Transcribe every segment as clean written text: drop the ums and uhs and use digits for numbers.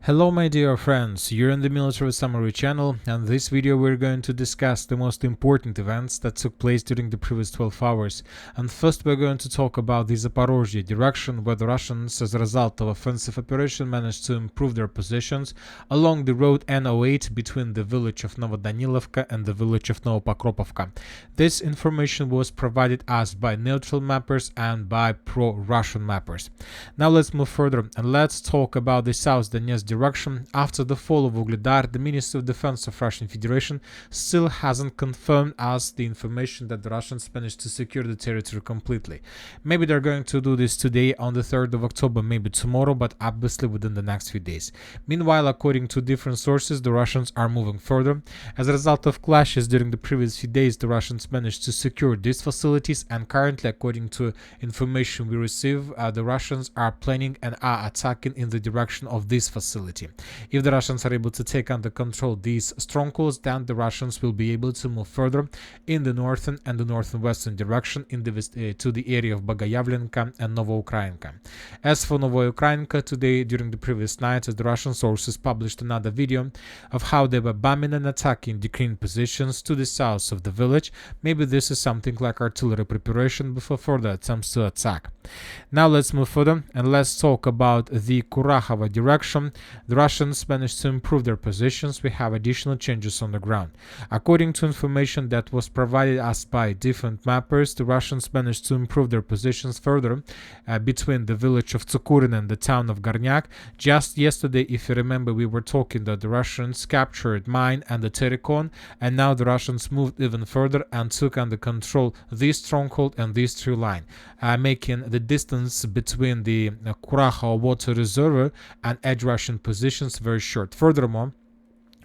Hello my dear friends, you're in the Military Summary channel, and in this video we're going to discuss the most important events that took place during the previous 12 hours. And first we're going to talk about the Zaporizhzhia direction, where the Russians, as a result of offensive operation, managed to improve their positions along the road N08 between the village of Novodanilivka and the village of Novopokrovsk. This information was provided us by neutral mappers and by pro-Russian mappers. Now let's move further and let's talk about the South Donetsk direction. After the fall of Vuhledar, the Ministry of Defense of Russian Federation still hasn't confirmed us the information that the Russians managed to secure the territory completely. Maybe they're going to do this today on the 3rd of October, maybe tomorrow, but obviously within the next few days. Meanwhile, according to different sources, the Russians are moving further. As a result of clashes during the previous few days, the Russians managed to secure these facilities, and currently, according to information we receive, the Russians are planning and are attacking in the direction of this facility. If the Russians are able to take under control these strongholds, then the Russians will be able to move further in the northern and the northern western direction in the to the area of Bogoyavlenka and Novoukrayinka. As for Novoukrayinka, today during the previous night, the Russian sources published another video of how they were bombing and attacking Ukrainian positions to the south of the village. Maybe this is something like artillery preparation before further attempts to attack. Now let's move further and let's talk about the Kurakhove direction. The Russians managed to improve their positions. We have additional changes on the ground. According to information that was provided us by different mappers, the Russians managed to improve their positions further between the village of Tsukurin and the town of Gornyak. Just yesterday, if you remember, we were talking that the Russians captured mine and the Terekon, and now the Russians moved even further and took under control this stronghold and this tree line, making the distance between the Kurakhove water reservoir and edge Russian positions very short. Furthermore,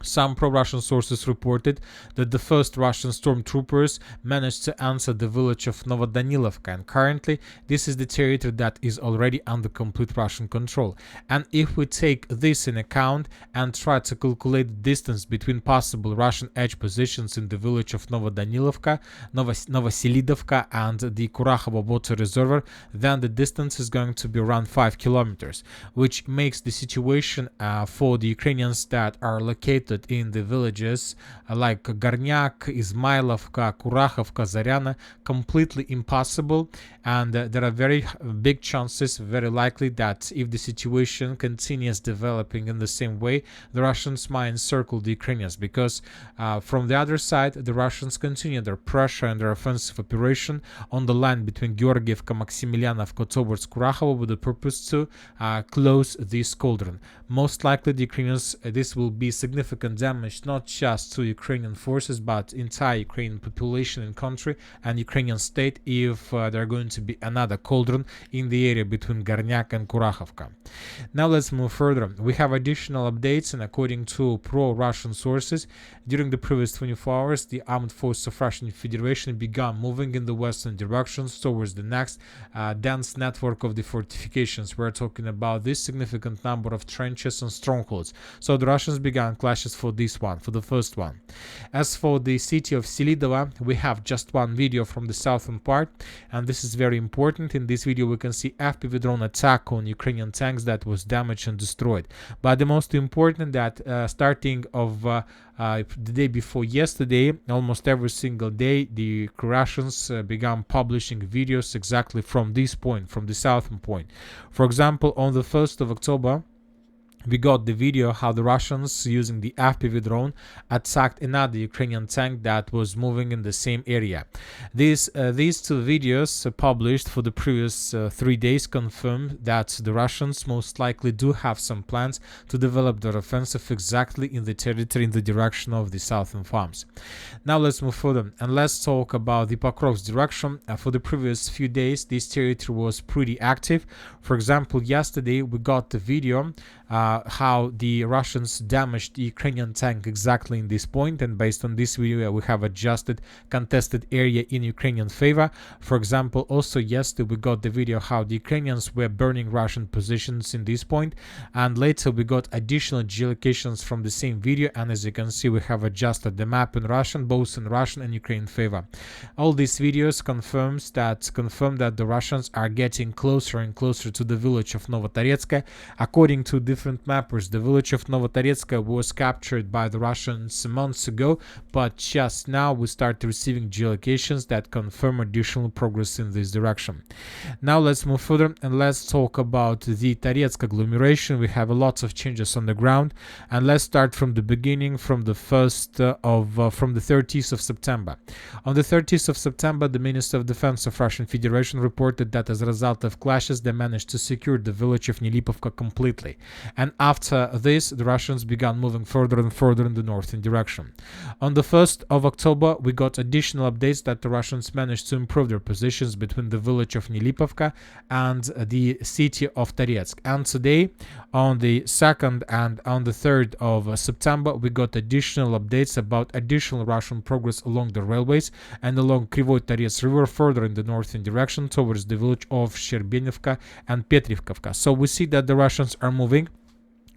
some pro-Russian sources reported that the first Russian stormtroopers managed to enter the village of Novodanilivka, and currently this is the territory that is already under complete Russian control. And if we take this in account and try to calculate the distance between possible Russian edge positions in the village of Novodanilivka, Novoselydivka and the Kurakhove water reservoir, then the distance is going to be around 5 kilometers, which makes the situation for the Ukrainians that are located in the villages like Gornyak, Izmailovka, Kurakhovka, Zaryana completely impossible, and there are very big chances, very likely, that if the situation continues developing in the same way, the Russians might encircle the Ukrainians, because from the other side the Russians continue their pressure and their offensive operation on the line between Georgievka, Maximilianovka towards Kurakhove with the purpose to close this cauldron. Most likely the Ukrainians, this will be significant damage not just to Ukrainian forces but entire Ukrainian population and country and Ukrainian state if there are going to be another cauldron in the area between Gornyak and Kurakhovka. Now let's move further. We have additional updates, and according to pro-Russian sources, during the previous 24 hours the armed forces of Russian Federation began moving in the western directions towards the next dense network of the fortifications. We're talking about this significant number of trenches and strongholds. So the Russians began clashes for this one, for the first one. As for the city of Selidova, we have just one video from the southern part, and this is very important. In this video we can see FPV drone attack on Ukrainian tanks that was damaged and destroyed. But the most important that starting of the day before yesterday, almost every single day the Russians began publishing videos exactly from this point, from the southern point. For example, on the 1st of October we got the video how the Russians using the FPV drone attacked another Ukrainian tank that was moving in the same area. These two videos published for the previous 3 days confirm that the Russians most likely do have some plans to develop their offensive exactly in the territory in the direction of the southern farms. Now let's move further and let's talk about the Pokrovsk direction. For the previous few days this territory was pretty active. For example, yesterday we got the video how the Russians damaged the Ukrainian tank exactly in this point, and based on this video we have adjusted contested area in Ukrainian favor. For example, also yesterday we got the video how the Ukrainians were burning Russian positions in this point, and later we got additional geolocations from the same video, and as you can see we have adjusted the map in Russian, both in Russian and Ukrainian favor. All these videos confirm that the Russians are getting closer and closer to the village of Toretsk. According to different different mappers, the village of Novoselydivka was captured by the Russians months ago, but just now we start receiving geolocations that confirm additional progress in this direction. Now let's move further and let's talk about the Toretsk agglomeration. We have lots of changes on the ground, and let's start from the beginning, from the 30th of September. On the 30th of September, the Minister of Defense of Russian Federation reported that as a result of clashes, they managed to secure the village of Nelipovka completely. And after this, the Russians began moving further and further in the northern direction. On the 1st of October, we got additional updates that the Russians managed to improve their positions between the village of Nelipovka and the city of Toretsk. And today, on the 2nd and on the 3rd of September, we got additional updates about additional Russian progress along the railways and along Krivoy Toretsk River further in the northern direction towards the village of Sherbenovka and Petrivkovka. So we see that the Russians are moving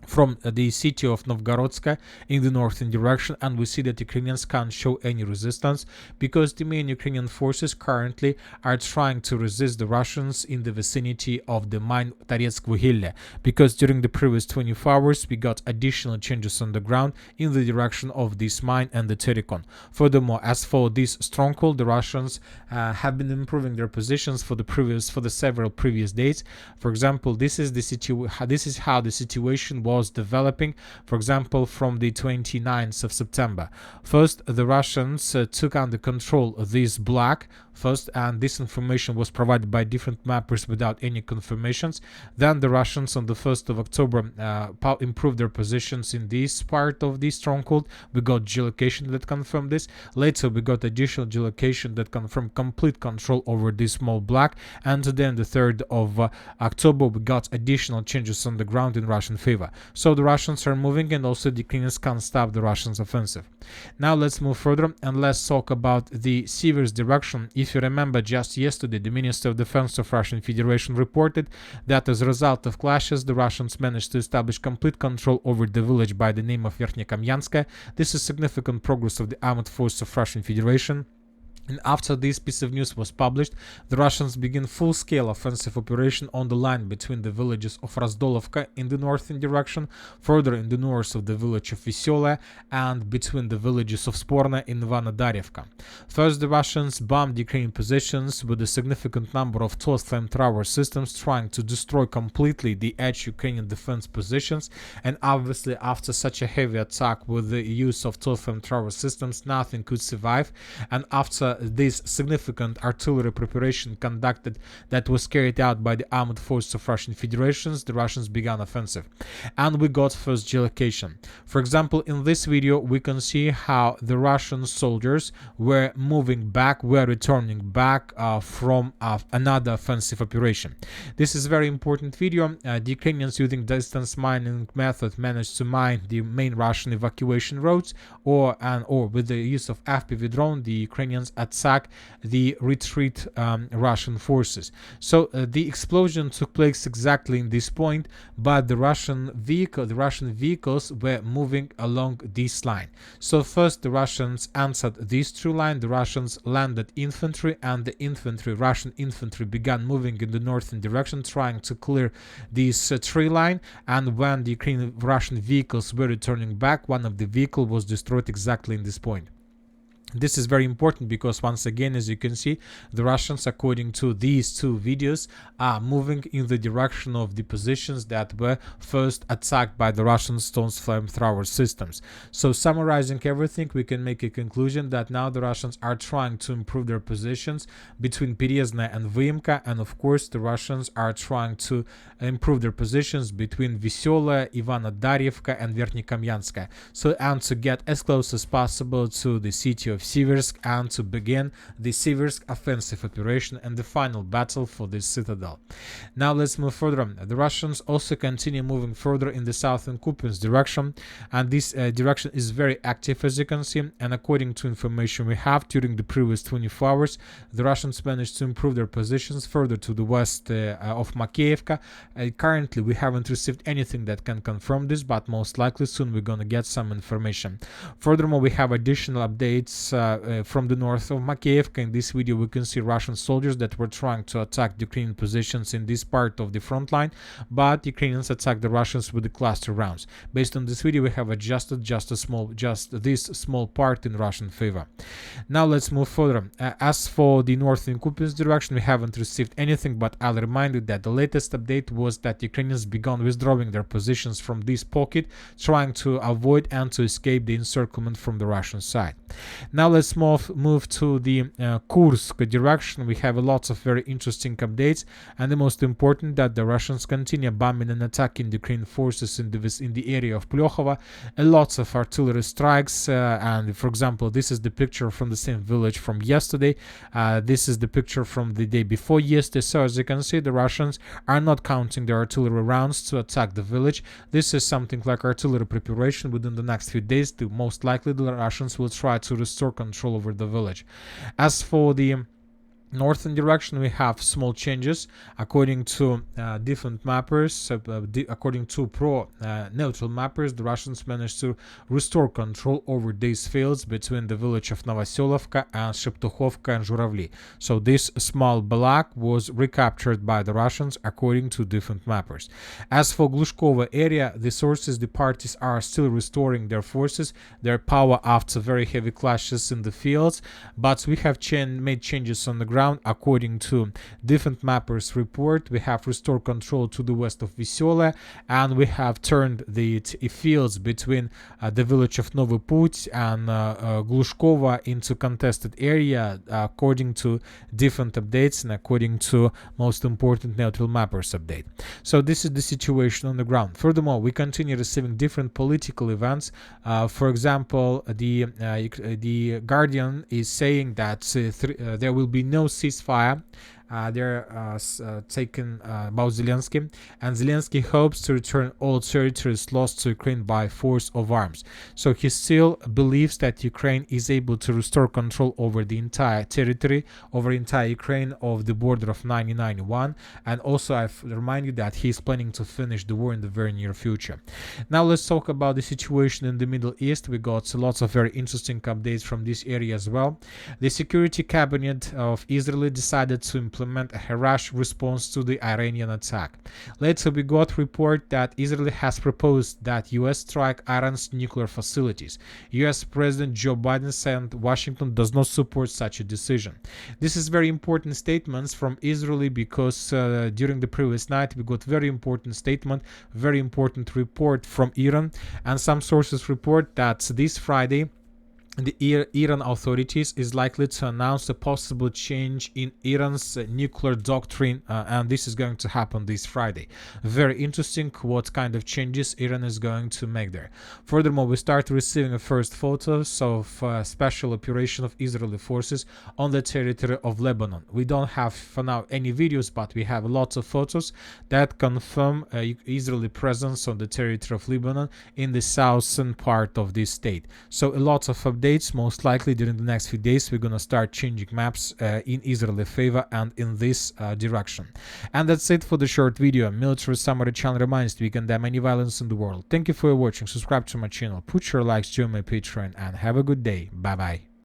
from the city of Novgorodska in the northern direction, and we see that Ukrainians can't show any resistance because the main Ukrainian forces currently are trying to resist the Russians in the vicinity of the mine Toretsk Vuhledar, because during the previous 24 hours we got additional changes on the ground in the direction of this mine and the Terikon. Furthermore, as for this stronghold, the Russians have been improving their positions for the several previous days. For example, this is how the situation was developing, for example, from the 29th of September. First, the Russians took under control this block first, and this information was provided by different mappers without any confirmations. Then the Russians on the 1st of October improved their positions in this part of the stronghold. We got geolocation that confirmed this. Later we got additional geolocation that confirmed complete control over this small block, and then the 3rd of October we got additional changes on the ground in Russian favor. So the Russians are moving, and also the Ukrainians can't stop the Russians offensive. Now let's move further and let's talk about the Siversk direction. If you remember, just yesterday the Minister of Defense of Russian Federation reported that as a result of clashes, the Russians managed to establish complete control over the village by the name of Verkhnyakamyanskaya. This is significant progress of the armed force of Russian Federation. And after this piece of news was published, the Russians begin full-scale offensive operation on the line between the villages of Razdolovka in the northern direction, further in the north of the village of Veselaya, and between the villages of Sporna and Ivanodarivka. First, the Russians bombed Ukrainian positions with a significant number of tall flamethrower systems, trying to destroy completely the edge Ukrainian defense positions. And obviously, after such a heavy attack with the use of tall flamethrower systems, nothing could survive. And after this significant artillery preparation conducted that was carried out by the armed forces of Russian Federations, the Russians began offensive. And we got first geolocation. For example, in this video we can see how the Russian soldiers were moving back, were returning back from another offensive operation. This is a very important video. The Ukrainians, using distance mining method, managed to mine the main Russian evacuation roads, or with the use of FPV drone, the Ukrainians attack the retreat Russian forces. So the explosion took place exactly in this point, but the Russian vehicles were moving along this line. So first the Russians answered this tree line, the Russians landed infantry, and the Russian infantry began moving in the northern direction, trying to clear this tree line. And when the Russian vehicles were returning back, one of the vehicles was destroyed exactly in this point. This is very important because, once again, as you can see, the Russians, according to these two videos, are moving in the direction of the positions that were first attacked by the Russian stones flamethrower systems. So, summarizing everything, we can make a conclusion that now the Russians are trying to improve their positions between Perezhna and Vyimka, and of course the Russians are trying to improve their positions between Veselaya, Ivanodarivka and Verkhnyakamyanskaya, and to get as close as possible to the city of Siversk, and to begin the Siversk offensive operation and the final battle for this citadel. Now let's move further. The Russians also continue moving further in the southern Kupiansk direction, and this direction is very active, as you can see. And according to information we have, during the previous 24 hours, the Russians managed to improve their positions further to the west of Makeivka. Currently we haven't received anything that can confirm this, but most likely soon we're gonna get some information. Furthermore, we have additional updates that's from the north of Makeivka. In this video we can see Russian soldiers that were trying to attack Ukrainian positions in this part of the front line, but Ukrainians attacked the Russians with the cluster rounds. Based on this video we have adjusted just this small part in Russian favor. Now let's move further. As for the northern Kupiansk direction, we haven't received anything, but I'll remind you that the latest update was that Ukrainians began withdrawing their positions from this pocket, trying to avoid and to escape the encirclement from the Russian side. Now let's move to the Kursk direction. We have lots of very interesting updates, and the most important that the Russians continue bombing and attacking the Ukrainian forces in the area of Pokrovsk. Lots of artillery strikes, and for example, this is the picture from the same village from yesterday. This is the picture from the day before yesterday. So as you can see, the Russians are not counting their artillery rounds to attack the village. This is something like artillery preparation. Within the next few days, most likely the Russians will try to restore control over the village. As for the northern direction, we have small changes according to different mappers. According to pro-neutral mappers, the Russians managed to restore control over these fields between the village of Novoselydivka and Sheptuchovka and Zhuravli. So this small block was recaptured by the Russians according to different mappers. As for Glushkova area, the parties are still restoring their forces, their power after very heavy clashes in the fields, but we have made changes on the ground. According to different mappers report, we have restored control to the west of Veselaya, and we have turned the fields between the village of Novy Put and Glushkova into contested area according to different updates and according to most important neutral mappers update. So this is the situation on the ground. Furthermore, we continue receiving different political events. For example, the Guardian is saying that there will be no ceasefire. They're taken about Zelensky, and Zelensky hopes to return all territories lost to Ukraine by force of arms. So he still believes that Ukraine is able to restore control over the entire territory, over entire Ukraine of the border of 1991, and also I remind you that he is planning to finish the war in the very near future. Now let's talk about the situation in the Middle East. We got lots of very interesting updates from this area as well. The Security Cabinet of Israel decided to implement a harsh response to the Iranian attack. Later we got report that Israel has proposed that US strike Iran's nuclear facilities. US President Joe Biden said Washington does not support such a decision. This is very important statements from Israel because during the previous night we got very important statement, very important report from Iran, and some sources report that this Friday the Iran authorities is likely to announce a possible change in Iran's nuclear doctrine, and this is going to happen this Friday. Very interesting what kind of changes Iran is going to make there. Furthermore, we start receiving the first photos of special operation of Israeli forces on the territory of Lebanon. We don't have for now any videos, but we have lots of photos that confirm Israeli presence on the territory of Lebanon in the southern part of this state. So a lot of updates. Most likely during the next few days we're gonna start changing maps in Israeli favor and in this direction. And that's it for the short video. Military Summary channel reminds we condemn any violence in the world. Thank you for watching. Subscribe to my channel, put your likes, join my Patreon, and have a good day. Bye bye.